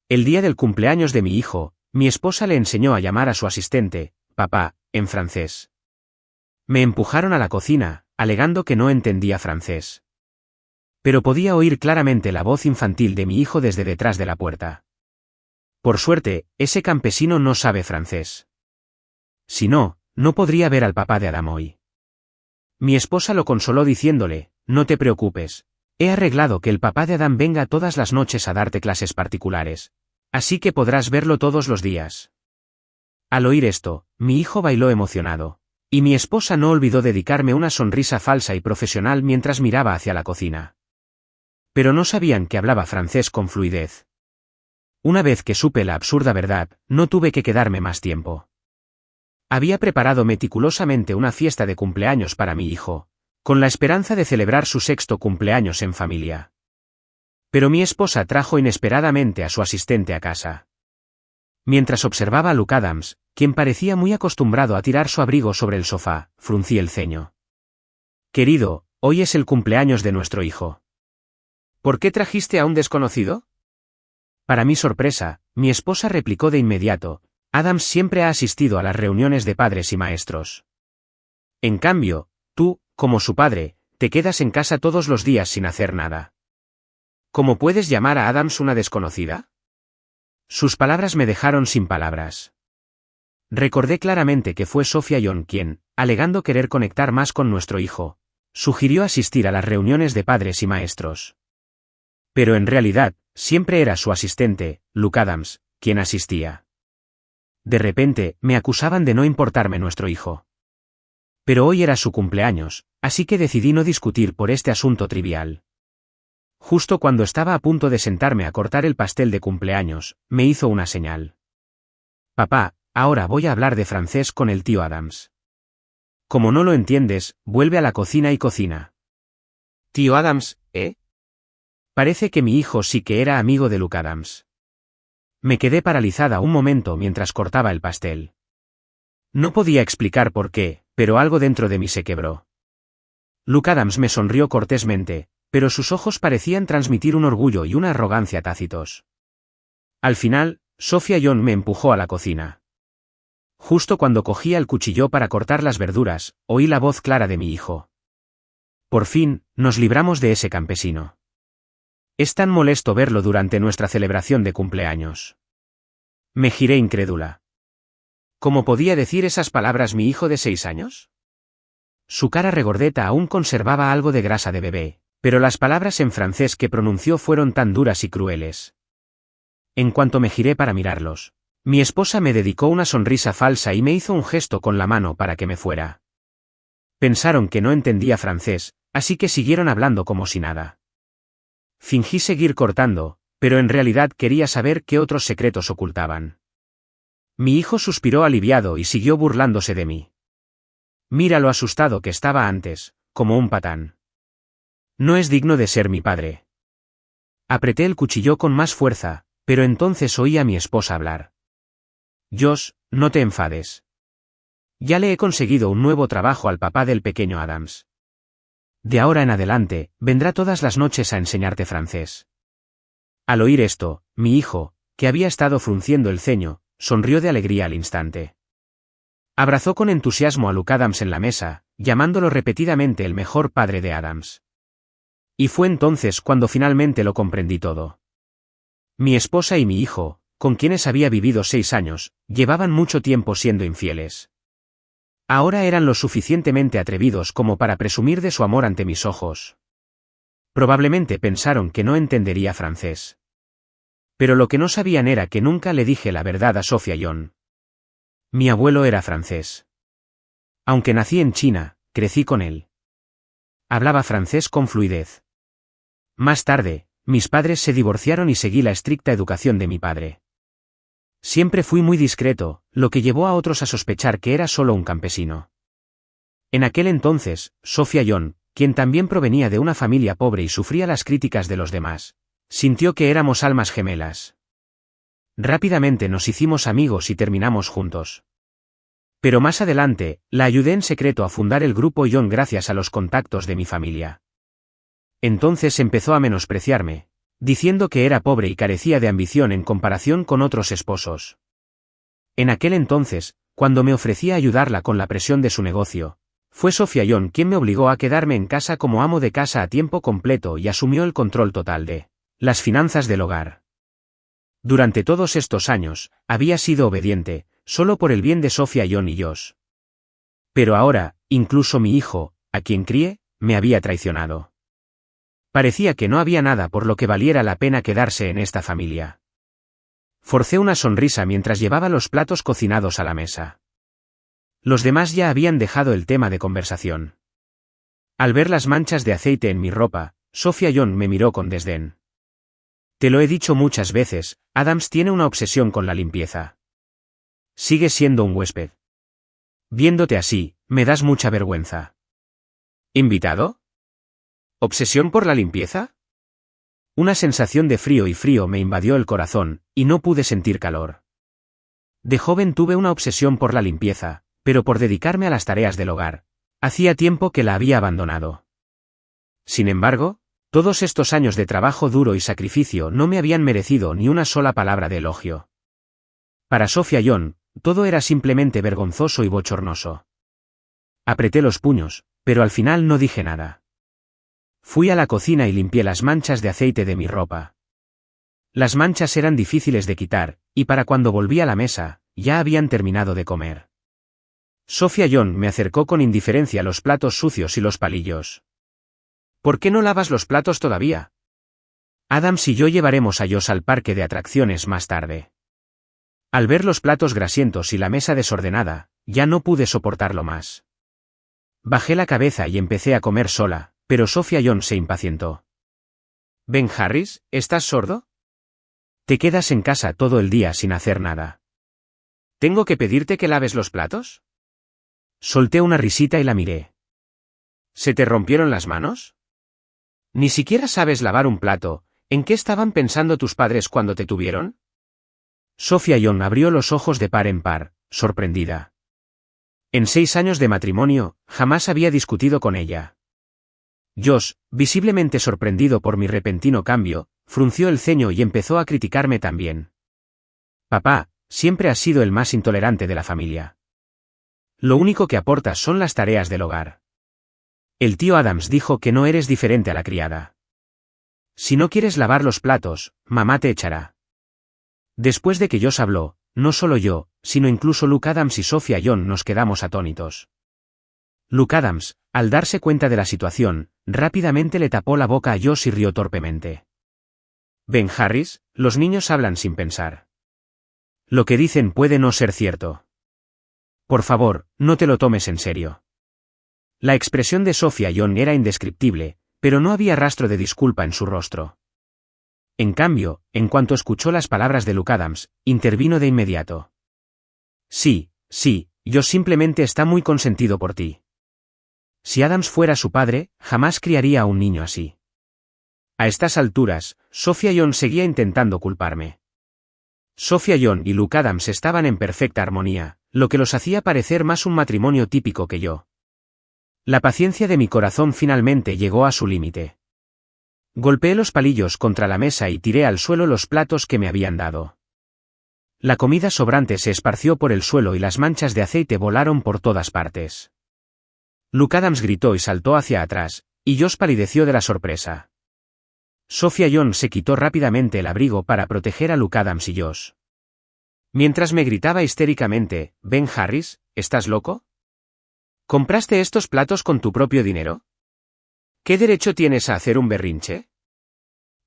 El día del cumpleaños de mi hijo, mi esposa le enseñó a llamar a su asistente, papá, en francés. Me empujaron a la cocina, alegando que no entendía francés. Pero podía oír claramente la voz infantil de mi hijo desde detrás de la puerta. Por suerte, ese campesino no sabe francés. Si no, no podría ver al papá de Adam hoy. Mi esposa lo consoló diciéndole, no te preocupes, he arreglado que el papá de Adam venga todas las noches a darte clases particulares, así que podrás verlo todos los días. Al oír esto, mi hijo bailó emocionado, y mi esposa no olvidó dedicarme una sonrisa falsa y profesional mientras miraba hacia la cocina. Pero no sabían que hablaba francés con fluidez. Una vez que supe la absurda verdad, no tuve que quedarme más tiempo. Había preparado meticulosamente una fiesta de cumpleaños para mi hijo, con la esperanza de celebrar su 6º cumpleaños en familia. Pero mi esposa trajo inesperadamente a su asistente a casa. Mientras observaba a Luke Adams, quien parecía muy acostumbrado a tirar su abrigo sobre el sofá, fruncí el ceño. Querido, hoy es el cumpleaños de nuestro hijo. ¿Por qué trajiste a un desconocido? Para mi sorpresa, mi esposa replicó de inmediato, Adams siempre ha asistido a las reuniones de padres y maestros. En cambio, tú, como su padre, te quedas en casa todos los días sin hacer nada. ¿Cómo puedes llamar a Adams una desconocida? Sus palabras me dejaron sin palabras. Recordé claramente que fue Sophia Young quien, alegando querer conectar más con nuestro hijo, sugirió asistir a las reuniones de padres y maestros. Pero en realidad, siempre era su asistente, Luke Adams, quien asistía. De repente, me acusaban de no importarme nuestro hijo. Pero hoy era su cumpleaños, así que decidí no discutir por este asunto trivial. Justo cuando estaba a punto de sentarme a cortar el pastel de cumpleaños, me hizo una señal. Papá, ahora voy a hablar de francés con el tío Adams. Como no lo entiendes, vuelve a la cocina y cocina. Tío Adams, ¿eh? Parece que mi hijo sí que era amigo de Luke Adams. Me quedé paralizada un momento mientras cortaba el pastel. No podía explicar por qué, pero algo dentro de mí se quebró. Luke Adams me sonrió cortésmente, pero sus ojos parecían transmitir un orgullo y una arrogancia tácitos. Al final, Sophia Young me empujó a la cocina. Justo cuando cogía el cuchillo para cortar las verduras, oí la voz clara de mi hijo. Por fin, nos libramos de ese campesino. Es tan molesto verlo durante nuestra celebración de cumpleaños. Me giré incrédula. ¿Cómo podía decir esas palabras mi hijo de 6 años? Su cara regordeta aún conservaba algo de grasa de bebé, pero las palabras en francés que pronunció fueron tan duras y crueles. En cuanto me giré para mirarlos, mi esposa me dedicó una sonrisa falsa y me hizo un gesto con la mano para que me fuera. Pensaron que no entendía francés, así que siguieron hablando como si nada. Fingí seguir cortando, pero en realidad quería saber qué otros secretos ocultaban. Mi hijo suspiró aliviado y siguió burlándose de mí. Mira lo asustado que estaba antes, como un patán. No es digno de ser mi padre. Apreté el cuchillo con más fuerza, pero entonces oí a mi esposa hablar. Josh, no te enfades. Ya le he conseguido un nuevo trabajo al papá del pequeño Adams. De ahora en adelante, vendrá todas las noches a enseñarte francés. Al oír esto, mi hijo, que había estado frunciendo el ceño, sonrió de alegría al instante. Abrazó con entusiasmo a Luke Adams en la mesa, llamándolo repetidamente el mejor padre de Adams. Y fue entonces cuando finalmente lo comprendí todo. Mi esposa y mi hijo, con quienes había vivido 6 años, llevaban mucho tiempo siendo infieles. Ahora eran lo suficientemente atrevidos como para presumir de su amor ante mis ojos. Probablemente pensaron que no entendería francés. Pero lo que no sabían era que nunca le dije la verdad a Sophia Young. Mi abuelo era francés. Aunque nací en China, crecí con él. Hablaba francés con fluidez. Más tarde, mis padres se divorciaron y seguí la estricta educación de mi padre. Siempre fui muy discreto, lo que llevó a otros a sospechar que era solo un campesino. En aquel entonces, Sophia Young, quien también provenía de una familia pobre y sufría las críticas de los demás, sintió que éramos almas gemelas. Rápidamente nos hicimos amigos y terminamos juntos. Pero más adelante, la ayudé en secreto a fundar el grupo Young gracias a los contactos de mi familia. Entonces empezó a menospreciarme, diciendo que era pobre y carecía de ambición en comparación con otros esposos. En aquel entonces, cuando me ofrecía ayudarla con la presión de su negocio, fue Sofía Young quien me obligó a quedarme en casa como amo de casa a tiempo completo y asumió el control total de las finanzas del hogar. Durante todos estos años, había sido obediente, solo por el bien de Sofía Young y Josh. Pero ahora, incluso mi hijo, a quien crié, me había traicionado. Parecía que no había nada por lo que valiera la pena quedarse en esta familia. Forcé una sonrisa mientras llevaba los platos cocinados a la mesa. Los demás ya habían dejado el tema de conversación. Al ver las manchas de aceite en mi ropa, Sofía Young me miró con desdén. Te lo he dicho muchas veces, Adams tiene una obsesión con la limpieza. Sigues siendo un huésped. Viéndote así, me das mucha vergüenza. ¿Invitado? ¿Obsesión por la limpieza? Una sensación de frío me invadió el corazón, y no pude sentir calor. De joven tuve una obsesión por la limpieza, pero por dedicarme a las tareas del hogar. Hacía tiempo que la había abandonado. Sin embargo, todos estos años de trabajo duro y sacrificio no me habían merecido ni una sola palabra de elogio. Para Sofía Young, todo era simplemente vergonzoso y bochornoso. Apreté los puños, pero al final no dije nada. Fui a la cocina y limpié las manchas de aceite de mi ropa. Las manchas eran difíciles de quitar, y para cuando volví a la mesa, ya habían terminado de comer. Sofía Young me acercó con indiferencia los platos sucios y los palillos. ¿Por qué no lavas los platos todavía? Adams y yo llevaremos a Josh al parque de atracciones más tarde. Al ver los platos grasientos y la mesa desordenada, ya no pude soportarlo más. Bajé la cabeza y empecé a comer sola, pero Sofía Young se impacientó. «Ben Harris, ¿estás sordo? Te quedas en casa todo el día sin hacer nada. ¿Tengo que pedirte que laves los platos?» Solté una risita y la miré. ¿Se te rompieron las manos? ¿Ni siquiera sabes lavar un plato? ¿En qué estaban pensando tus padres cuando te tuvieron? Sofía Young abrió los ojos de par en par, sorprendida. En 6 años de matrimonio, jamás había discutido con ella. Josh, visiblemente sorprendido por mi repentino cambio, frunció el ceño y empezó a criticarme también. Papá, siempre has sido el más intolerante de la familia. Lo único que aportas son las tareas del hogar. El tío Adams dijo que no eres diferente a la criada. Si no quieres lavar los platos, mamá te echará. Después de que Josh habló, no solo yo, sino incluso Luke Adams y Sofía Young nos quedamos atónitos. Luke Adams, al darse cuenta de la situación, rápidamente le tapó la boca a Josh y rió torpemente. Ben Harris, los niños hablan sin pensar. Lo que dicen puede no ser cierto. Por favor, no te lo tomes en serio. La expresión de Sofía Young era indescriptible, pero no había rastro de disculpa en su rostro. En cambio, en cuanto escuchó las palabras de Luke Adams, intervino de inmediato. Sí, yo simplemente está muy consentido por ti. Si Adams fuera su padre, jamás criaría a un niño así. A estas alturas, Sofía Young seguía intentando culparme. Sofía Young y Luke Adams estaban en perfecta armonía, lo que los hacía parecer más un matrimonio típico que yo. La paciencia de mi corazón finalmente llegó a su límite. Golpeé los palillos contra la mesa y tiré al suelo los platos que me habían dado. La comida sobrante se esparció por el suelo y las manchas de aceite volaron por todas partes. Luke Adams gritó y saltó hacia atrás, y Josh palideció de la sorpresa. Sofía Young se quitó rápidamente el abrigo para proteger a Luke Adams y Josh. Mientras me gritaba histéricamente, «Ben Harris, ¿estás loco? ¿Compraste estos platos con tu propio dinero? ¿Qué derecho tienes a hacer un berrinche?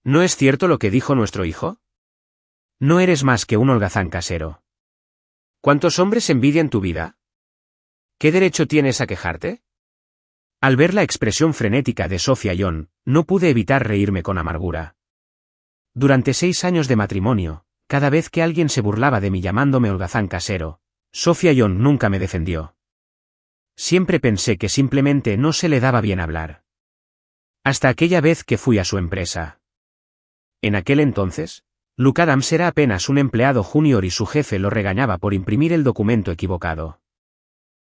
¿No es cierto lo que dijo nuestro hijo? No eres más que un holgazán casero. ¿Cuántos hombres envidian tu vida? ¿Qué derecho tienes a quejarte?» Al ver la expresión frenética de Sofía Young, no pude evitar reírme con amargura. Durante 6 años de matrimonio, cada vez que alguien se burlaba de mí llamándome holgazán casero, Sofía Young nunca me defendió. Siempre pensé que simplemente no se le daba bien hablar. Hasta aquella vez que fui a su empresa. En aquel entonces, Luke Adams era apenas un empleado junior y su jefe lo regañaba por imprimir el documento equivocado.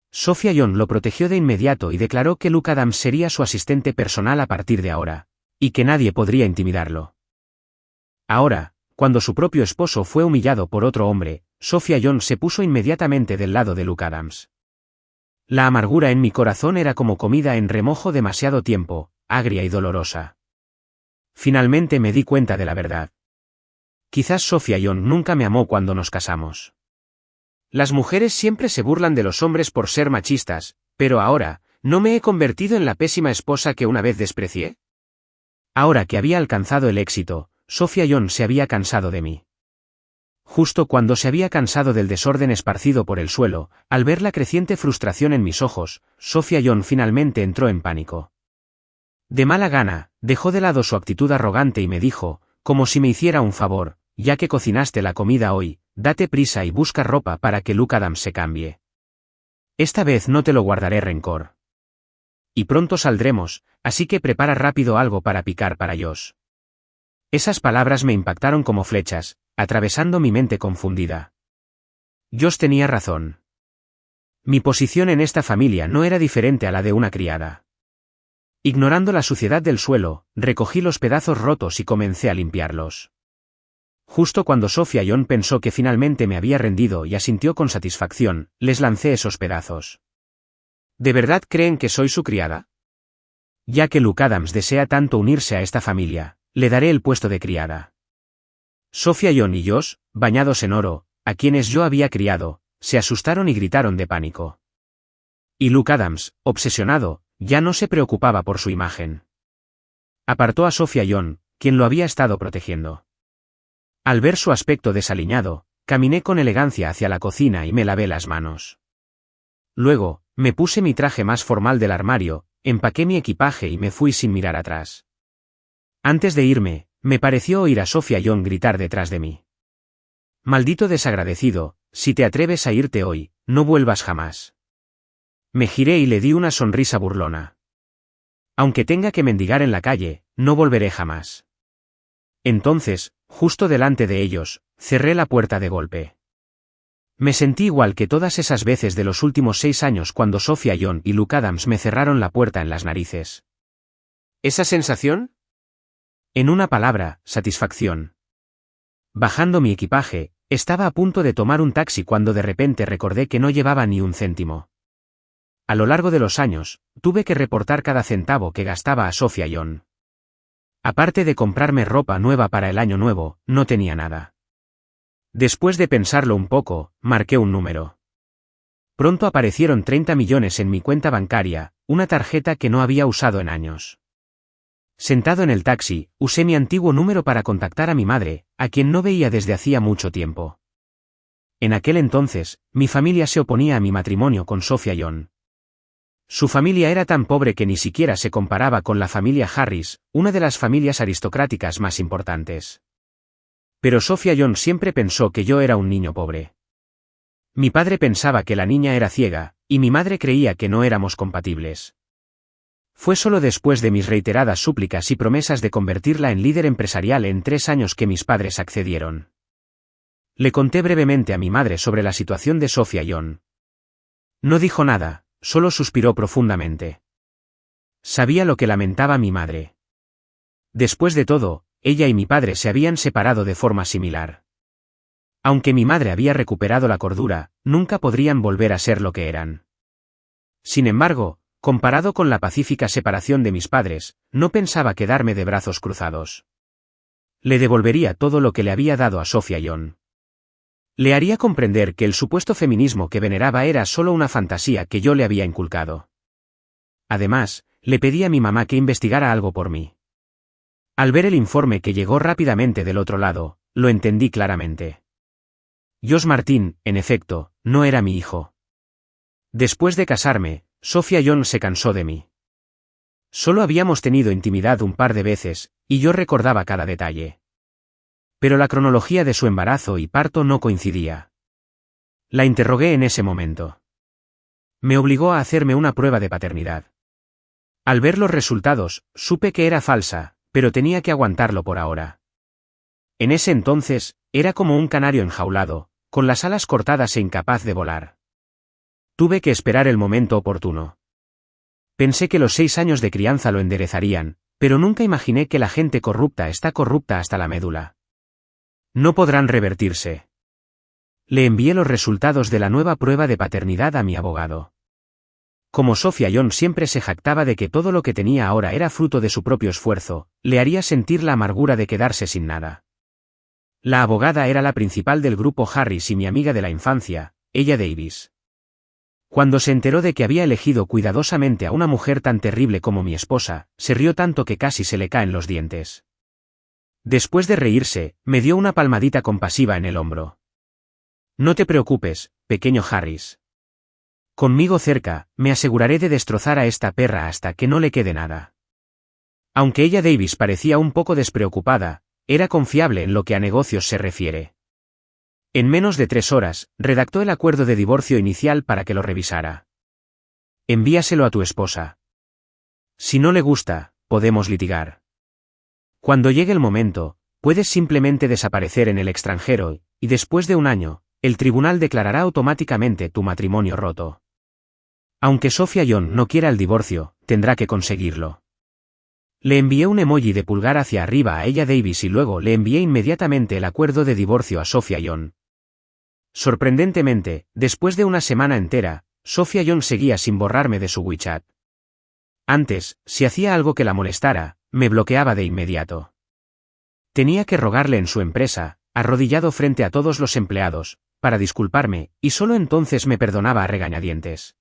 Sofía Young lo protegió de inmediato y declaró que Luke Adams sería su asistente personal a partir de ahora, y que nadie podría intimidarlo. Ahora, cuando su propio esposo fue humillado por otro hombre, Sophia Young se puso inmediatamente del lado de Luke Adams. La amargura en mi corazón era como comida en remojo demasiado tiempo, agria y dolorosa. Finalmente me di cuenta de la verdad. Quizás Sophia Young nunca me amó cuando nos casamos. Las mujeres siempre se burlan de los hombres por ser machistas, pero ahora, ¿no me he convertido en la pésima esposa que una vez desprecié? Ahora que había alcanzado el éxito, Sophia Young se había cansado de mí. Justo cuando se había cansado del desorden esparcido por el suelo, al ver la creciente frustración en mis ojos, Sophia Young finalmente entró en pánico. De mala gana, dejó de lado su actitud arrogante y me dijo, como si me hiciera un favor, ya que cocinaste la comida hoy, date prisa y busca ropa para que Luke Adams se cambie. Esta vez no te lo guardaré rencor. Y pronto saldremos, así que prepara rápido algo para picar para Josh. Esas palabras me impactaron como flechas, atravesando mi mente confundida. Josh tenía razón. Mi posición en esta familia no era diferente a la de una criada. Ignorando la suciedad del suelo, recogí los pedazos rotos y comencé a limpiarlos. Justo cuando Sophia Young pensó que finalmente me había rendido y asintió con satisfacción, les lancé esos pedazos. ¿De verdad creen que soy su criada? Ya que Luke Adams desea tanto unirse a esta familia, le daré el puesto de criada. Sophia Young y Josh, bañados en oro, a quienes yo había criado, se asustaron y gritaron de pánico. Y Luke Adams, obsesionado, ya no se preocupaba por su imagen. Apartó a Sophia Young, quien lo había estado protegiendo. Al ver su aspecto desaliñado, caminé con elegancia hacia la cocina y me lavé las manos. Luego, me puse mi traje más formal del armario, empaqué mi equipaje y me fui sin mirar atrás. Antes de irme, me pareció oír a Sophia Young gritar detrás de mí. Maldito desagradecido, si te atreves a irte hoy, no vuelvas jamás. Me giré y le di una sonrisa burlona. Aunque tenga que mendigar en la calle, no volveré jamás. Entonces, justo delante de ellos, cerré la puerta de golpe. Me sentí igual que todas esas veces de los últimos 6 años cuando Sophia Young y Luke Adams me cerraron la puerta en las narices. ¿Esa sensación? En una palabra, satisfacción. Bajando mi equipaje, estaba a punto de tomar un taxi cuando de repente recordé que no llevaba ni un céntimo. A lo largo de los años, tuve que reportar cada centavo que gastaba a Sophia Young. Aparte de comprarme ropa nueva para el año nuevo, no tenía nada. Después de pensarlo un poco, marqué un número. Pronto aparecieron 30 millones en mi cuenta bancaria, una tarjeta que no había usado en años. Sentado en el taxi, usé mi antiguo número para contactar a mi madre, a quien no veía desde hacía mucho tiempo. En aquel entonces, mi familia se oponía a mi matrimonio con Sophia Young. Su familia era tan pobre que ni siquiera se comparaba con la familia Harris, una de las familias aristocráticas más importantes. Pero Sophia Young siempre pensó que yo era un niño pobre. Mi padre pensaba que la niña era ciega, y mi madre creía que no éramos compatibles. Fue solo después de mis reiteradas súplicas y promesas de convertirla en líder empresarial en 3 años que mis padres accedieron. Le conté brevemente a mi madre sobre la situación de Sophia Young. No dijo nada, solo suspiró profundamente. Sabía lo que lamentaba mi madre. Después de todo, ella y mi padre se habían separado de forma similar. Aunque mi madre había recuperado la cordura, nunca podrían volver a ser lo que eran. Sin embargo, comparado con la pacífica separación de mis padres, no pensaba quedarme de brazos cruzados. Le devolvería todo lo que le había dado a Sophia Young. Le haría comprender que el supuesto feminismo que veneraba era solo una fantasía que yo le había inculcado. Además, le pedí a mi mamá que investigara algo por mí. Al ver el informe que llegó rápidamente del otro lado, lo entendí claramente. Josh Martin, en efecto, no era mi hijo. Después de casarme, Sophia Young se cansó de mí. Solo habíamos tenido intimidad un par de veces, y yo recordaba cada detalle. Pero la cronología de su embarazo y parto no coincidía. La interrogué en ese momento. Me obligó a hacerme una prueba de paternidad. Al ver los resultados, supe que era falsa, pero tenía que aguantarlo por ahora. En ese entonces, era como un canario enjaulado, con las alas cortadas e incapaz de volar. Tuve que esperar el momento oportuno. Pensé que los 6 años de crianza lo enderezarían, pero nunca imaginé que la gente corrupta está corrupta hasta la médula. No podrán revertirse. Le envié los resultados de la nueva prueba de paternidad a mi abogado. Como Sofía Young siempre se jactaba de que todo lo que tenía ahora era fruto de su propio esfuerzo, le haría sentir la amargura de quedarse sin nada. La abogada era la principal del grupo Harris y mi amiga de la infancia, ella Davis. Cuando se enteró de que había elegido cuidadosamente a una mujer tan terrible como mi esposa, se rió tanto que casi se le caen los dientes. Después de reírse, me dio una palmadita compasiva en el hombro. No te preocupes, pequeño Harris. Conmigo cerca, me aseguraré de destrozar a esta perra hasta que no le quede nada. Aunque ella Davis parecía un poco despreocupada, era confiable en lo que a negocios se refiere. En menos de 3 horas, redactó el acuerdo de divorcio inicial para que lo revisara. Envíaselo a tu esposa. Si no le gusta, podemos litigar. Cuando llegue el momento, puedes simplemente desaparecer en el extranjero, y después de 1 año, el tribunal declarará automáticamente tu matrimonio roto. Aunque Sofía Young no quiera el divorcio, tendrá que conseguirlo. Le envié un emoji de pulgar hacia arriba a ella Davis y luego le envié inmediatamente el acuerdo de divorcio a Sofía Young. Sorprendentemente, después de 1 semana entera, Sofía Young seguía sin borrarme de su WeChat. Antes, si hacía algo que la molestara, me bloqueaba de inmediato. Tenía que rogarle en su empresa, arrodillado frente a todos los empleados, para disculparme, y solo entonces me perdonaba a regañadientes.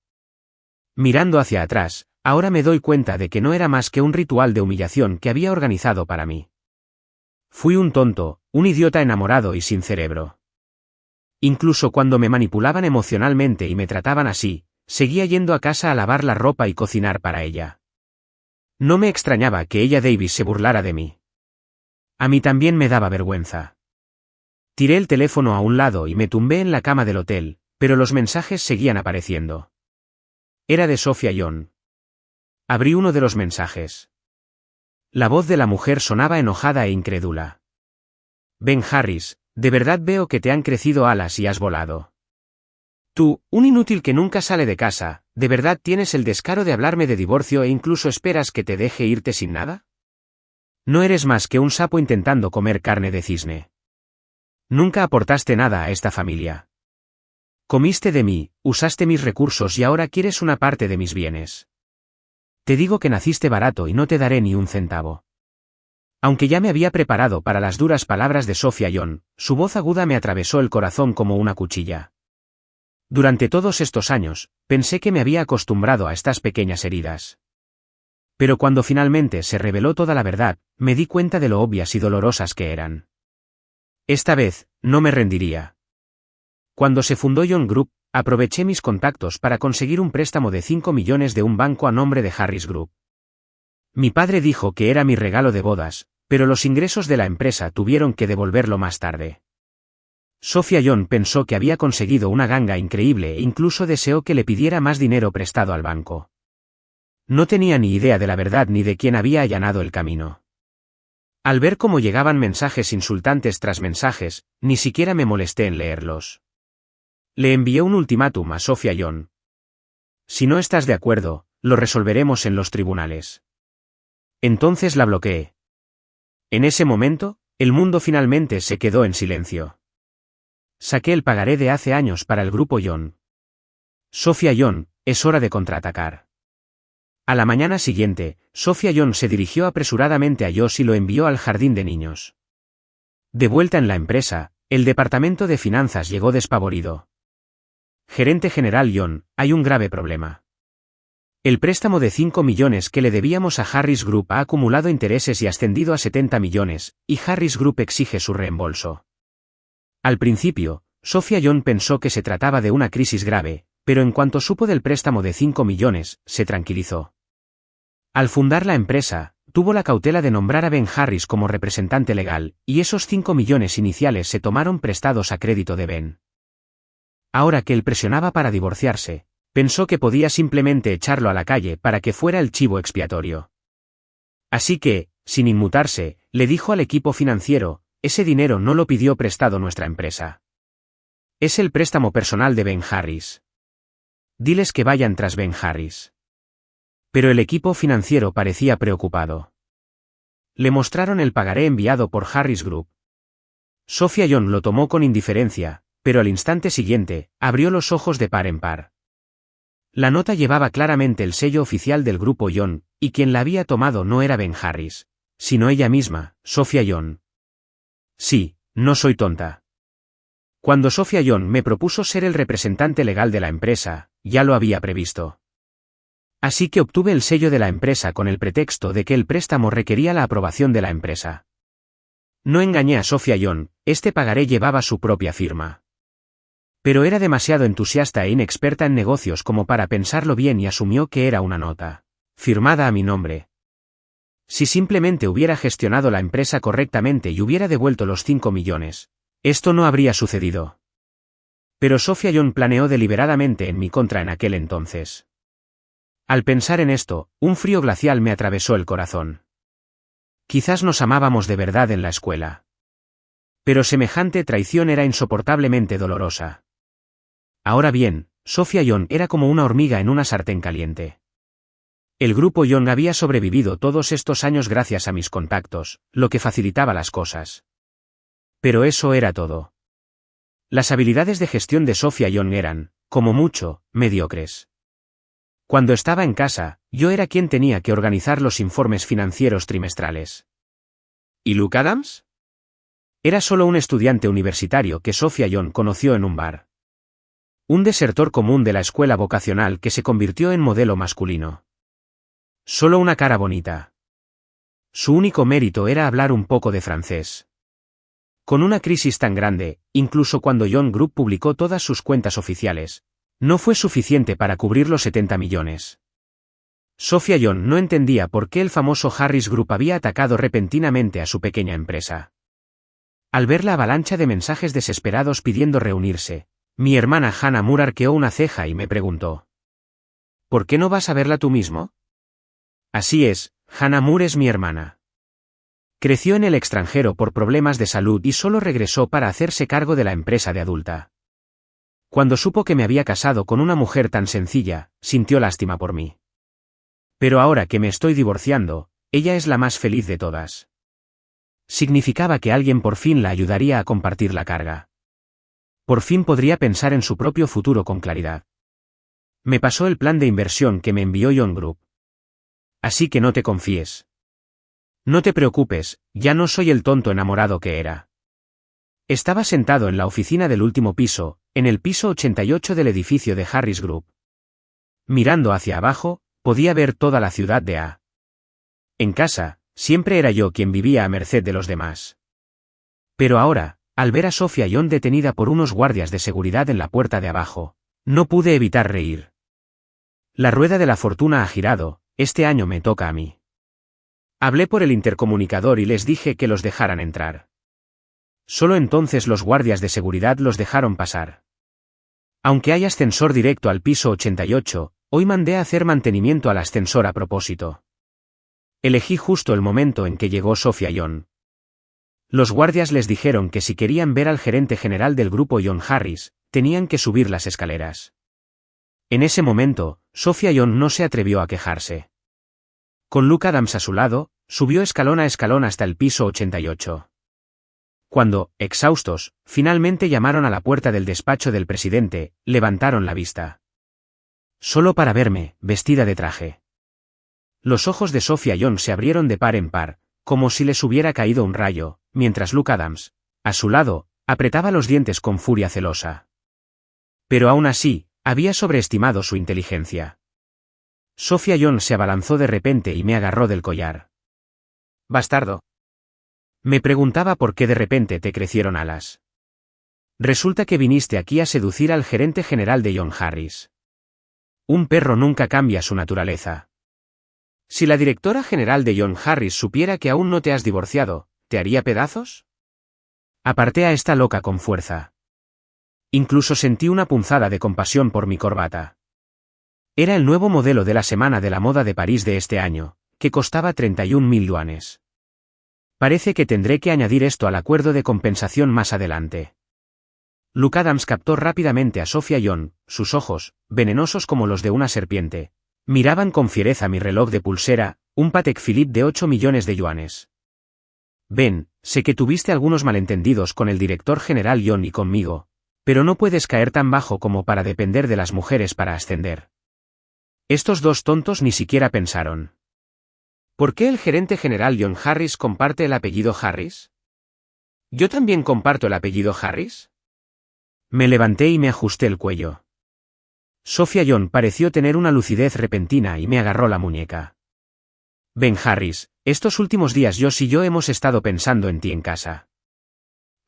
Mirando hacia atrás, ahora me doy cuenta de que no era más que un ritual de humillación que había organizado para mí. Fui un tonto, un idiota enamorado y sin cerebro. Incluso cuando me manipulaban emocionalmente y me trataban así, seguía yendo a casa a lavar la ropa y cocinar para ella. No me extrañaba que ella Davis se burlara de mí. A mí también me daba vergüenza. Tiré el teléfono a un lado y me tumbé en la cama del hotel, pero los mensajes seguían apareciendo. Era de Sofía Young. Abrí uno de los mensajes. La voz de la mujer sonaba enojada e incrédula. Ben Harris, de verdad veo que te han crecido alas y has volado. Tú, un inútil que nunca sale de casa, ¿de verdad tienes el descaro de hablarme de divorcio e incluso esperas que te deje irte sin nada? No eres más que un sapo intentando comer carne de cisne. Nunca aportaste nada a esta familia. Comiste de mí, usaste mis recursos y ahora quieres una parte de mis bienes. Te digo que naciste barato y no te daré ni un centavo. Aunque ya me había preparado para las duras palabras de Sofía Young, su voz aguda me atravesó el corazón como una cuchilla. Durante todos estos años, pensé que me había acostumbrado a estas pequeñas heridas. Pero cuando finalmente se reveló toda la verdad, me di cuenta de lo obvias y dolorosas que eran. Esta vez, no me rendiría. Cuando se fundó Young Group, aproveché mis contactos para conseguir un préstamo de 5 millones de un banco a nombre de Harris Group. Mi padre dijo que era mi regalo de bodas, pero los ingresos de la empresa tuvieron que devolverlo más tarde. Sofía Young pensó que había conseguido una ganga increíble e incluso deseó que le pidiera más dinero prestado al banco. No tenía ni idea de la verdad ni de quién había allanado el camino. Al ver cómo llegaban mensajes insultantes tras mensajes, ni siquiera me molesté en leerlos. Le envié un ultimátum a Sofía Young. Si no estás de acuerdo, lo resolveremos en los tribunales. Entonces la bloqueé. En ese momento, el mundo finalmente se quedó en silencio. Saqué el pagaré de hace años para el grupo Young. Sofía Young, es hora de contraatacar. A la mañana siguiente, Sofía Young se dirigió apresuradamente a Josh y lo envió al jardín de niños. De vuelta en la empresa, el departamento de finanzas llegó despavorido. Gerente general Young, hay un grave problema. El préstamo de 5 millones que le debíamos a Harris Group ha acumulado intereses y ascendido a 70 millones, y Harris Group exige su reembolso. Al principio, Sofía Young pensó que se trataba de una crisis grave, pero en cuanto supo del préstamo de 5 millones, se tranquilizó. Al fundar la empresa, tuvo la cautela de nombrar a Ben Harris como representante legal, y esos 5 millones iniciales se tomaron prestados a crédito de Ben. Ahora que él presionaba para divorciarse, pensó que podía simplemente echarlo a la calle para que fuera el chivo expiatorio. Así que, sin inmutarse, le dijo al equipo financiero, ese dinero no lo pidió prestado nuestra empresa. Es el préstamo personal de Ben Harris. Diles que vayan tras Ben Harris. Pero el equipo financiero parecía preocupado. Le mostraron el pagaré enviado por Harris Group. Sofía Young lo tomó con indiferencia, pero al instante siguiente, abrió los ojos de par en par. La nota llevaba claramente el sello oficial del grupo Young, y quien la había tomado no era Ben Harris, sino ella misma, Sofía Young. Sí, no soy tonta. Cuando Sofía Young me propuso ser el representante legal de la empresa, ya lo había previsto. Así que obtuve el sello de la empresa con el pretexto de que el préstamo requería la aprobación de la empresa. No engañé a Sofía Young, este pagaré llevaba su propia firma. Pero era demasiado entusiasta e inexperta en negocios como para pensarlo bien y asumió que era una nota firmada a mi nombre. Si simplemente hubiera gestionado la empresa correctamente y hubiera devuelto los 5 millones, esto no habría sucedido. Pero Sofía Young planeó deliberadamente en mi contra en aquel entonces. Al pensar en esto, un frío glacial me atravesó el corazón. Quizás nos amábamos de verdad en la escuela. Pero semejante traición era insoportablemente dolorosa. Ahora bien, Sofía Young era como una hormiga en una sartén caliente. El grupo Young había sobrevivido todos estos años gracias a mis contactos, lo que facilitaba las cosas. Pero eso era todo. Las habilidades de gestión de Sofía Young eran, como mucho, mediocres. Cuando estaba en casa, yo era quien tenía que organizar los informes financieros trimestrales. ¿Y Luke Adams? Era solo un estudiante universitario que Sofía Young conoció en un bar. Un desertor común de la escuela vocacional que se convirtió en modelo masculino. Solo una cara bonita. Su único mérito era hablar un poco de francés. Con una crisis tan grande, incluso cuando Young Group publicó todas sus cuentas oficiales, no fue suficiente para cubrir los 70 millones. Sofía Young no entendía por qué el famoso Harris Group había atacado repentinamente a su pequeña empresa. Al ver la avalancha de mensajes desesperados pidiendo reunirse, mi hermana Hannah Moore arqueó una ceja y me preguntó: ¿por qué no vas a verla tú mismo? Así es, Hannah Moore es mi hermana. Creció en el extranjero por problemas de salud y solo regresó para hacerse cargo de la empresa de adulta. Cuando supo que me había casado con una mujer tan sencilla, sintió lástima por mí. Pero ahora que me estoy divorciando, ella es la más feliz de todas. Significaba que alguien por fin la ayudaría a compartir la carga. Por fin podría pensar en su propio futuro con claridad. Me pasó el plan de inversión que me envió Young Group. Así que no te confíes. No te preocupes, ya no soy el tonto enamorado que era. Estaba sentado en la oficina del último piso, en el piso 88 del edificio de Harris Group. Mirando hacia abajo, podía ver toda la ciudad de A. En casa, siempre era yo quien vivía a merced de los demás. Pero ahora, al ver a Sofía Young detenida por unos guardias de seguridad en la puerta de abajo, no pude evitar reír. La rueda de la fortuna ha girado, este año me toca a mí. Hablé por el intercomunicador y les dije que los dejaran entrar. Solo entonces los guardias de seguridad los dejaron pasar. Aunque hay ascensor directo al piso 88, hoy mandé a hacer mantenimiento al ascensor a propósito. Elegí justo el momento en que llegó Sofía Young. Los guardias les dijeron que si querían ver al gerente general del grupo Young Harris, tenían que subir las escaleras. En ese momento, Sofía Young no se atrevió a quejarse. Con Luke Adams a su lado, subió escalón a escalón hasta el piso 88. Cuando, exhaustos, finalmente llamaron a la puerta del despacho del presidente, levantaron la vista. Solo para verme, vestida de traje. Los ojos de Sofía Young se abrieron de par en par, como si les hubiera caído un rayo, mientras Luke Adams, a su lado, apretaba los dientes con furia celosa. Pero aún así, había sobreestimado su inteligencia. Sofía Young se abalanzó de repente y me agarró del collar. «Bastardo». Me preguntaba por qué de repente te crecieron alas. Resulta que viniste aquí a seducir al gerente general de Young Harris. Un perro nunca cambia su naturaleza. Si la directora general de Young Harris supiera que aún no te has divorciado, ¿te haría pedazos? Aparté a esta loca con fuerza. Incluso sentí una punzada de compasión por mi corbata. Era el nuevo modelo de la Semana de la Moda de París de este año, que costaba 31.000 yuanes. Parece que tendré que añadir esto al acuerdo de compensación más adelante. Luke Adams captó rápidamente a Sofía Young, sus ojos, venenosos como los de una serpiente, miraban con fiereza mi reloj de pulsera, un Patek Philippe de 8 millones de yuanes. Ben, sé que tuviste algunos malentendidos con el director general John y conmigo, pero no puedes caer tan bajo como para depender de las mujeres para ascender. Estos dos tontos ni siquiera pensaron. ¿Por qué el gerente general John Harris comparte el apellido Harris? ¿Yo también comparto el apellido Harris? Me levanté y me ajusté el cuello. Sophia John pareció tener una lucidez repentina y me agarró la muñeca. Ben Harris, estos últimos días Josh y yo hemos estado pensando en ti en casa.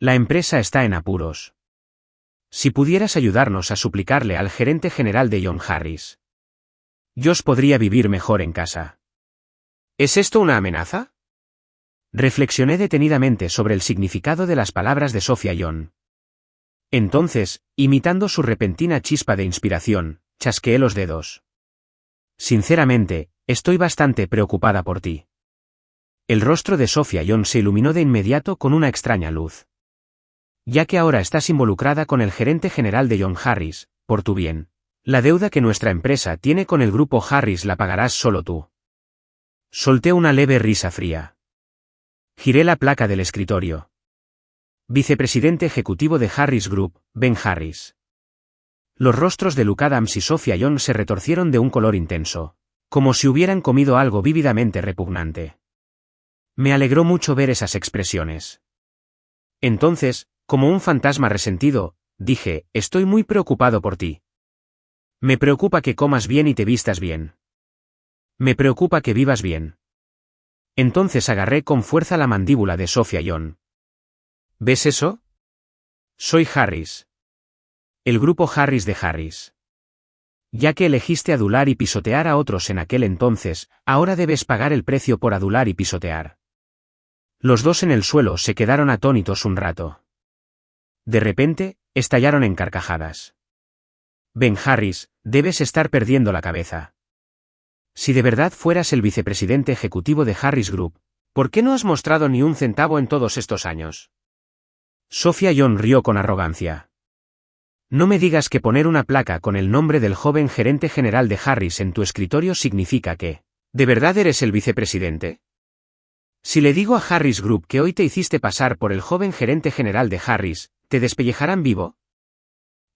La empresa está en apuros. Si pudieras ayudarnos a suplicarle al gerente general de John Harris. Josh podría vivir mejor en casa. ¿Es esto una amenaza? Reflexioné detenidamente sobre el significado de las palabras de Sophia John. Entonces, imitando su repentina chispa de inspiración, chasqueé los dedos. Sinceramente, estoy bastante preocupada por ti. El rostro de Sophia John se iluminó de inmediato con una extraña luz. Ya que ahora estás involucrada con el gerente general de John Harris, por tu bien, la deuda que nuestra empresa tiene con el grupo Harris la pagarás solo tú. Solté una leve risa fría. Giré la placa del escritorio. Vicepresidente ejecutivo de Harris Group, Ben Harris. Los rostros de Luke Adams y Sophia John se retorcieron de un color intenso, como si hubieran comido algo vívidamente repugnante. Me alegró mucho ver esas expresiones. Entonces, como un fantasma resentido, dije, estoy muy preocupado por ti. Me preocupa que comas bien y te vistas bien. Me preocupa que vivas bien. Entonces agarré con fuerza la mandíbula de Sophia John. ¿Ves eso? Soy Harris. El grupo Harris de Harris. Ya que elegiste adular y pisotear a otros en aquel entonces, ahora debes pagar el precio por adular y pisotear. Los dos en el suelo se quedaron atónitos un rato. De repente, estallaron en carcajadas. Ben Harris, debes estar perdiendo la cabeza. Si de verdad fueras el vicepresidente ejecutivo de Harris Group, ¿por qué no has mostrado ni un centavo en todos estos años? Sophia John rió con arrogancia. No me digas que poner una placa con el nombre del joven gerente general de Harris en tu escritorio significa que, ¿de verdad eres el vicepresidente? Si le digo a Harris Group que hoy te hiciste pasar por el joven gerente general de Harris, ¿te despellejarán vivo?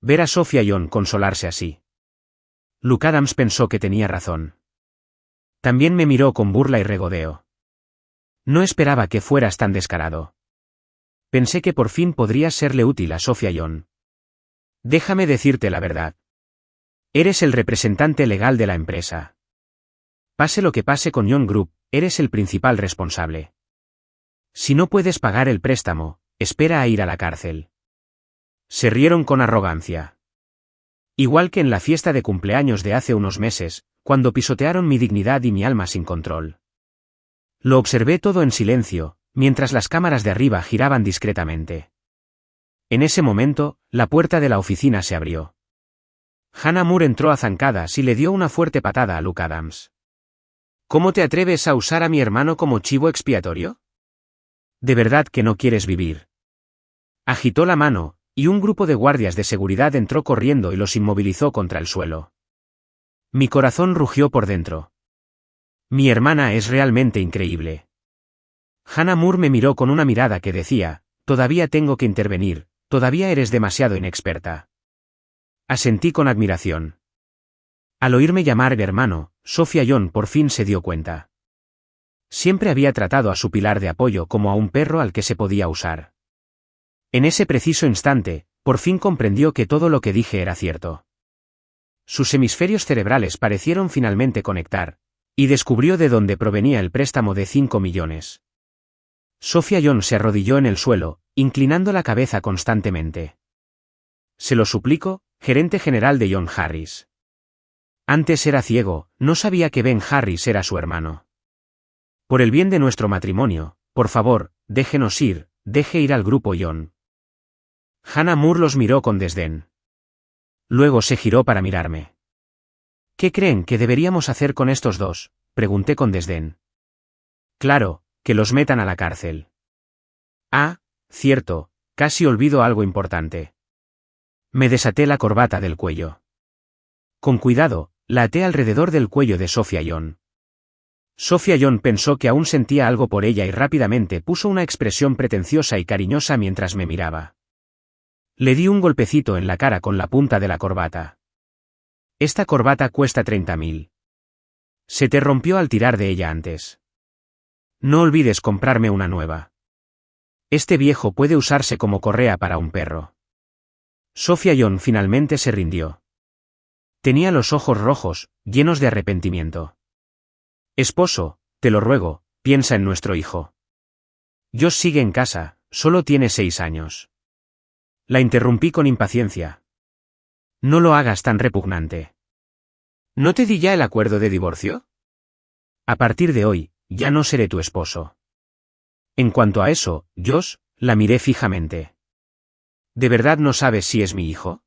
Ver a Sophia John consolarse así. Luke Adams pensó que tenía razón. También me miró con burla y regodeo. No esperaba que fueras tan descarado. Pensé que por fin podrías serle útil a Sophia John. Déjame decirte la verdad. Eres el representante legal de la empresa. Pase lo que pase con John Group, eres el principal responsable. Si no puedes pagar el préstamo, espera a ir a la cárcel. Se rieron con arrogancia. Igual que en la fiesta de cumpleaños de hace unos meses, cuando pisotearon mi dignidad y mi alma sin control. Lo observé todo en silencio, mientras las cámaras de arriba giraban discretamente. En ese momento, la puerta de la oficina se abrió. Hannah Moore entró a zancadas y le dio una fuerte patada a Luke Adams. ¿Cómo te atreves a usar a mi hermano como chivo expiatorio? ¿De verdad que no quieres vivir? Agitó la mano, y un grupo de guardias de seguridad entró corriendo y los inmovilizó contra el suelo. Mi corazón rugió por dentro. Mi hermana es realmente increíble. Hannah Moore me miró con una mirada que decía, todavía tengo que intervenir, todavía eres demasiado inexperta. Asentí con admiración. Al oírme llamar hermano, Sophia John por fin se dio cuenta. Siempre había tratado a su pilar de apoyo como a un perro al que se podía usar. En ese preciso instante, por fin comprendió que todo lo que dije era cierto. Sus hemisferios cerebrales parecieron finalmente conectar, y descubrió de dónde provenía el préstamo de 5 millones. Sophia John se arrodilló en el suelo, inclinando la cabeza constantemente. Se lo suplico, gerente general de John Harris. Antes era ciego, no sabía que Ben Harris era su hermano. Por el bien de nuestro matrimonio, por favor, déjenos ir, deje ir al grupo John. Hannah Moore los miró con desdén. Luego se giró para mirarme. ¿Qué creen que deberíamos hacer con estos dos?, pregunté con desdén. Claro, que los metan a la cárcel. Ah, cierto, casi olvido algo importante. Me desaté la corbata del cuello. Con cuidado, la até alrededor del cuello de Sophia John. Sophia John pensó que aún sentía algo por ella y rápidamente puso una expresión pretenciosa y cariñosa mientras me miraba. Le di un golpecito en la cara con la punta de la corbata. Esta corbata cuesta 30.000. Se te rompió al tirar de ella antes. No olvides comprarme una nueva. Este viejo puede usarse como correa para un perro. Sophia John finalmente se rindió. Tenía los ojos rojos, llenos de arrepentimiento. Esposo, te lo ruego, piensa en nuestro hijo. Josh sigue en casa, solo tiene 6 años. La interrumpí con impaciencia. No lo hagas tan repugnante. ¿No te di ya el acuerdo de divorcio? A partir de hoy, ya no seré tu esposo. En cuanto a eso, Josh, la miré fijamente. ¿De verdad no sabes si es mi hijo?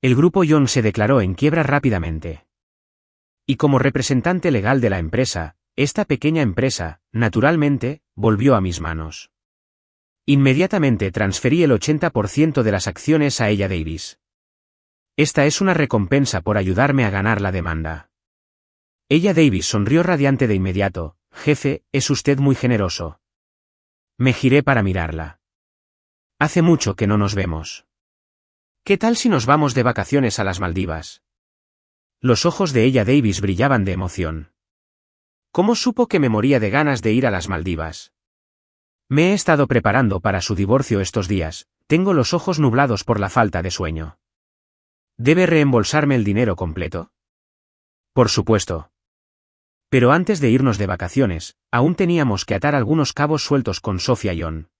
El grupo John se declaró en quiebra rápidamente. Y como representante legal de la empresa, esta pequeña empresa, naturalmente, volvió a mis manos. Inmediatamente transferí el 80% de las acciones a ella Davis. Esta es una recompensa por ayudarme a ganar la demanda. Ella Davis sonrió radiante de inmediato. Jefe, es usted muy generoso. Me giré para mirarla. Hace mucho que no nos vemos. ¿Qué tal si nos vamos de vacaciones a las Maldivas? Los ojos de ella Davis brillaban de emoción. ¿Cómo supo que me moría de ganas de ir a las Maldivas? Me he estado preparando para su divorcio estos días, tengo los ojos nublados por la falta de sueño. ¿Debe reembolsarme el dinero completo? Por supuesto. Pero antes de irnos de vacaciones, aún teníamos que atar algunos cabos sueltos con Sophia John.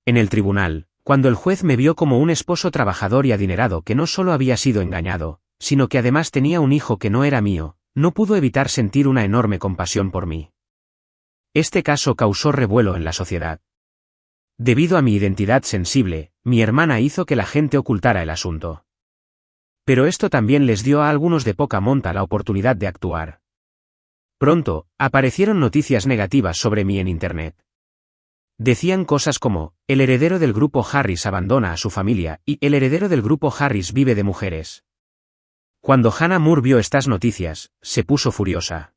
En el tribunal, cuando el juez me vio como un esposo trabajador y adinerado que no solo había sido engañado, sino que además tenía un hijo que no era mío, no pudo evitar sentir una enorme compasión por mí. Este caso causó revuelo en la sociedad. Debido a mi identidad sensible, mi hermana hizo que la gente ocultara el asunto. Pero esto también les dio a algunos de poca monta la oportunidad de actuar. Pronto, aparecieron noticias negativas sobre mí en Internet. Decían cosas como, el heredero del grupo Harris abandona a su familia y el heredero del grupo Harris vive de mujeres. Cuando Hannah Moore vio estas noticias, se puso furiosa.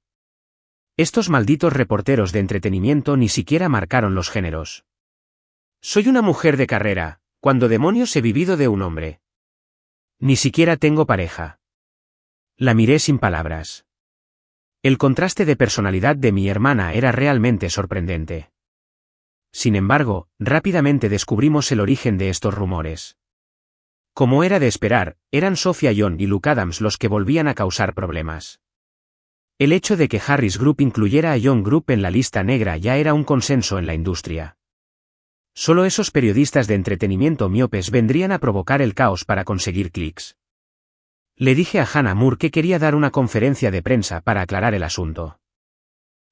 Estos malditos reporteros de entretenimiento ni siquiera marcaron los géneros. Soy una mujer de carrera, ¿cuándo demonios he vivido de un hombre? Ni siquiera tengo pareja. La miré sin palabras. El contraste de personalidad de mi hermana era realmente sorprendente. Sin embargo, rápidamente descubrimos el origen de estos rumores. Como era de esperar, eran Sophia John y Luke Adams los que volvían a causar problemas. El hecho de que Harris Group incluyera a John Group en la lista negra ya era un consenso en la industria. Solo esos periodistas de entretenimiento miopes vendrían a provocar el caos para conseguir clics. Le dije a Hannah Moore que quería dar una conferencia de prensa para aclarar el asunto.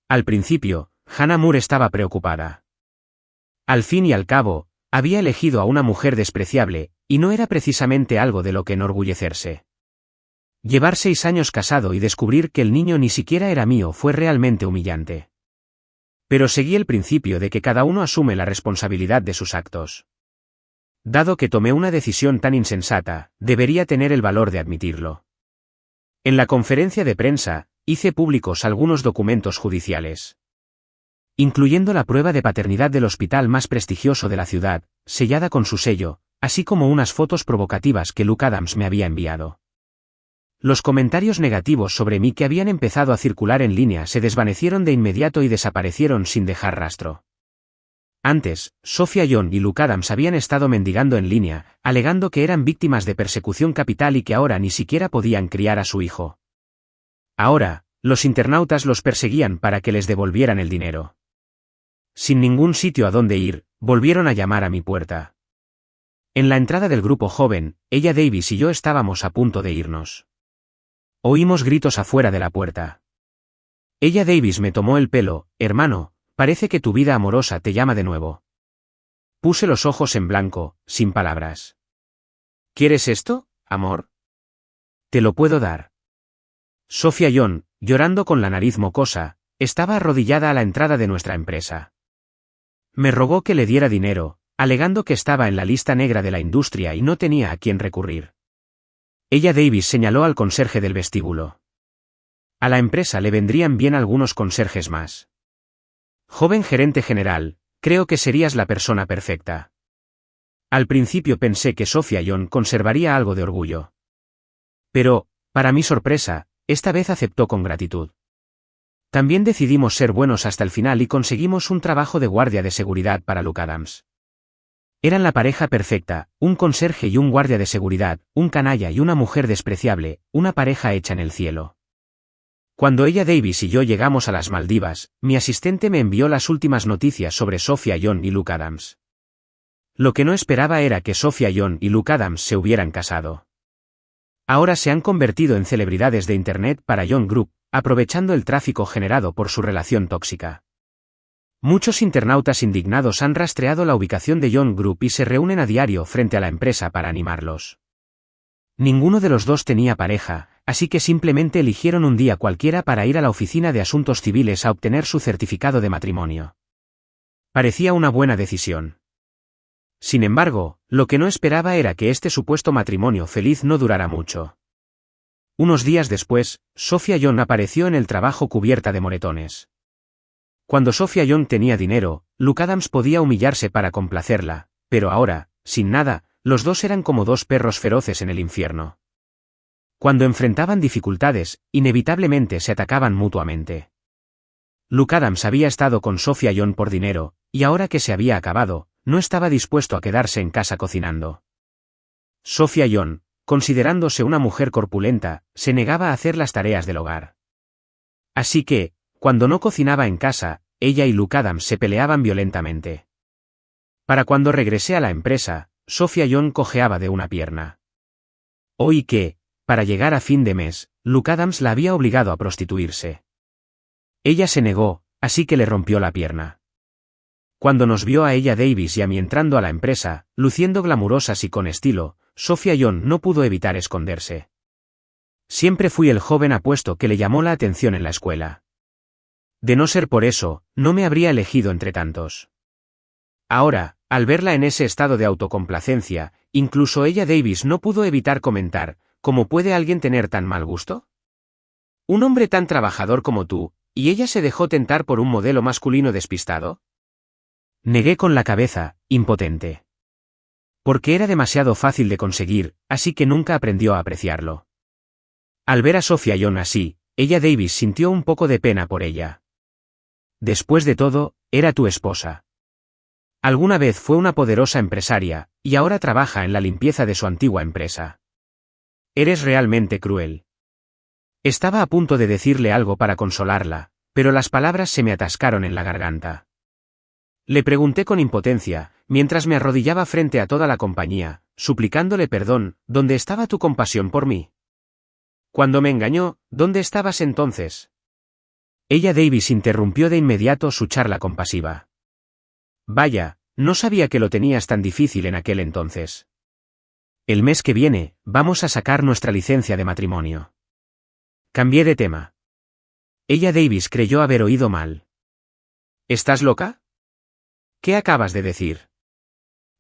Al principio, Hannah Moore estaba preocupada. Al fin y al cabo, había elegido a una mujer despreciable, y no era precisamente algo de lo que enorgullecerse. Llevar 6 años casado y descubrir que el niño ni siquiera era mío fue realmente humillante. Pero seguí el principio de que cada uno asume la responsabilidad de sus actos. Dado que tomé una decisión tan insensata, debería tener el valor de admitirlo. En la conferencia de prensa, hice públicos algunos documentos judiciales. Incluyendo la prueba de paternidad del hospital más prestigioso de la ciudad, sellada con su sello, así como unas fotos provocativas que Luke Adams me había enviado. Los comentarios negativos sobre mí que habían empezado a circular en línea se desvanecieron de inmediato y desaparecieron sin dejar rastro. Antes, Sophia John y Luke Adams habían estado mendigando en línea, alegando que eran víctimas de persecución capital y que ahora ni siquiera podían criar a su hijo. Ahora, los internautas los perseguían para que les devolvieran el dinero. Sin ningún sitio a dónde ir, volvieron a llamar a mi puerta. En la entrada del grupo joven, ella Davis y yo estábamos a punto de irnos. Oímos gritos afuera de la puerta. Ella Davis me tomó el pelo, hermano, parece que tu vida amorosa te llama de nuevo. Puse los ojos en blanco, sin palabras. ¿Quieres esto, amor? Te lo puedo dar. Sophia John, llorando con la nariz mocosa, estaba arrodillada a la entrada de nuestra empresa. Me rogó que le diera dinero, alegando que estaba en la lista negra de la industria y no tenía a quién recurrir. Ella Davis señaló al conserje del vestíbulo. A la empresa le vendrían bien algunos conserjes más. Joven gerente general, creo que serías la persona perfecta. Al principio pensé que Sofía Yoon conservaría algo de orgullo. Pero, para mi sorpresa, esta vez aceptó con gratitud. También decidimos ser buenos hasta el final y conseguimos un trabajo de guardia de seguridad para Luke Adams. Eran la pareja perfecta, un conserje y un guardia de seguridad, un canalla y una mujer despreciable, una pareja hecha en el cielo. Cuando ella Davis y yo llegamos a las Maldivas, mi asistente me envió las últimas noticias sobre Sofía Yoon y Luke Adams. Lo que no esperaba era que Sofía Yoon y Luke Adams se hubieran casado. Ahora se han convertido en celebridades de Internet para Yoon Group, aprovechando el tráfico generado por su relación tóxica. Muchos internautas indignados han rastreado la ubicación de Yoon Group y se reúnen a diario frente a la empresa para animarlos. Ninguno de los dos tenía pareja, así que simplemente eligieron un día cualquiera para ir a la oficina de asuntos civiles a obtener su certificado de matrimonio. Parecía una buena decisión. Sin embargo, lo que no esperaba era que este supuesto matrimonio feliz no durara mucho. Unos días después, Sofía Yoon apareció en el trabajo cubierta de moretones. Cuando Sofía Yoon tenía dinero, Luke Adams podía humillarse para complacerla, pero ahora, sin nada, los dos eran como dos perros feroces en el infierno. Cuando enfrentaban dificultades, inevitablemente se atacaban mutuamente. Luke Adams había estado con Sofía Yoon por dinero, y ahora que se había acabado, no estaba dispuesto a quedarse en casa cocinando. Sofía Yoon, considerándose una mujer corpulenta, se negaba a hacer las tareas del hogar. Así que, cuando no cocinaba en casa, ella y Luke Adams se peleaban violentamente. Para cuando regresé a la empresa, Sofía Yoon cojeaba de una pierna. Oí que, para llegar a fin de mes, Luke Adams la había obligado a prostituirse. Ella se negó, así que le rompió la pierna. Cuando nos vio a ella Davis y a mí entrando a la empresa, luciendo glamurosas y con estilo, Sofía Yoon no pudo evitar esconderse. Siempre fui el joven apuesto que le llamó la atención en la escuela. De no ser por eso, no me habría elegido entre tantos. Ahora, al verla en ese estado de autocomplacencia, incluso ella Davis no pudo evitar comentar, ¿cómo puede alguien tener tan mal gusto? Un hombre tan trabajador como tú, ¿y ella se dejó tentar por un modelo masculino despistado? Negué con la cabeza, impotente. Porque era demasiado fácil de conseguir, así que nunca aprendió a apreciarlo. Al ver a Sofía Yoon así, ella Davis sintió un poco de pena por ella. Después de todo, era tu esposa. Alguna vez fue una poderosa empresaria, y ahora trabaja en la limpieza de su antigua empresa. Eres realmente cruel. Estaba a punto de decirle algo para consolarla, pero las palabras se me atascaron en la garganta. Le pregunté con impotencia, mientras me arrodillaba frente a toda la compañía, suplicándole perdón, ¿dónde estaba tu compasión por mí? Cuando me engañó, ¿dónde estabas entonces? Ella Davis interrumpió de inmediato su charla compasiva. Vaya, no sabía que lo tenías tan difícil en aquel entonces. El mes que viene, vamos a sacar nuestra licencia de matrimonio. Cambié de tema. Ella Davis creyó haber oído mal. ¿Estás loca? ¿Qué acabas de decir?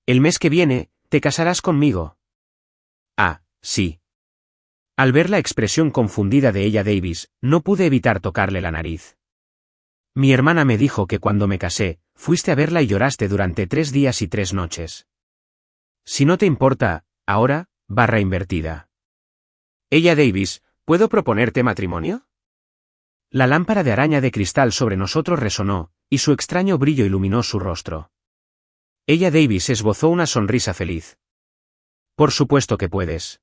El mes que viene, te casarás conmigo. Ah, sí. Al ver la expresión confundida de ella Davis, no pude evitar tocarle la nariz. Mi hermana me dijo que cuando me casé, fuiste a verla y lloraste durante 3 días y 3 noches. Si no te importa, ahora, barra invertida. Ella Davis, ¿puedo proponerte matrimonio? La lámpara de araña de cristal sobre nosotros resonó, y su extraño brillo iluminó su rostro. Ella Davis esbozó una sonrisa feliz. Por supuesto que puedes.